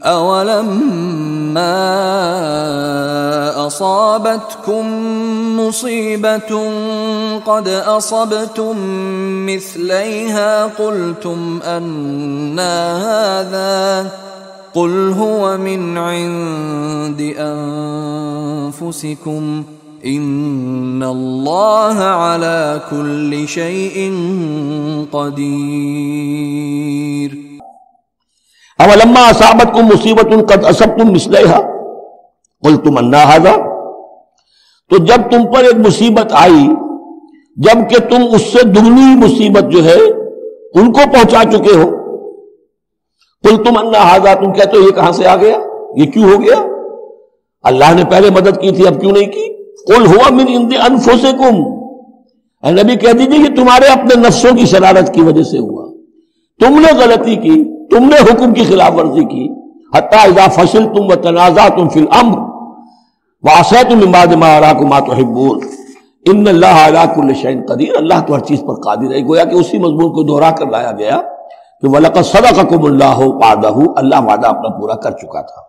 أَوَلَمَّا أَصَابَتْكُم مُّصِيبَةٌ قَدْ أَصَبْتُم مِّثْلَيْهَا قُلْتُمْ أَنَّىٰ هَٰذَا قُلْ هُوَ مِنْ عِندِ أَنفُسِكُمْ إِنَّ اللَّهَ عَلَىٰ كُلِّ شَيْءٍ قَدِيرٌ۔ اولما اصابتکم مصیبۃ قد اصبتم مثلہا قلتم انا ھذا، تو جب تم پر ایک مصیبت آئی جب کہ تم اس سے دگنی مصیبت جو ہے ان کو پہنچا چکے ہو، قلتم انا ھذا، تم کہتے ہو یہ کہاں سے آ گیا، یہ کیوں ہو گیا، اللہ نے پہلے مدد کی تھی اب کیوں نہیں کی۔ قل ھو من عند انفسکم، اے نبی کہہ دیجیے یہ تمہارے اپنے نفسوں کی شرارت کی وجہ سے ہوا، تم نے غلطی کی، تم نے حکم کی خلاف ورزی کی، حتی اذا فشلتم وتنازعتم فی الامر وعصیتم من بعد ما اراکم ما تحبون ان اللہ علی کل شیء قدیر، اللہ تو ہر چیز پر قادر ہے۔ گویا کہ اسی مضمون کو دوہرا کر لایا گیا کہ وَلَقَدْ صَدَقَكُمُ اللَّهُ وَعْدَهُ، اللہ وعدہ اپنا پورا کر چکا تھا۔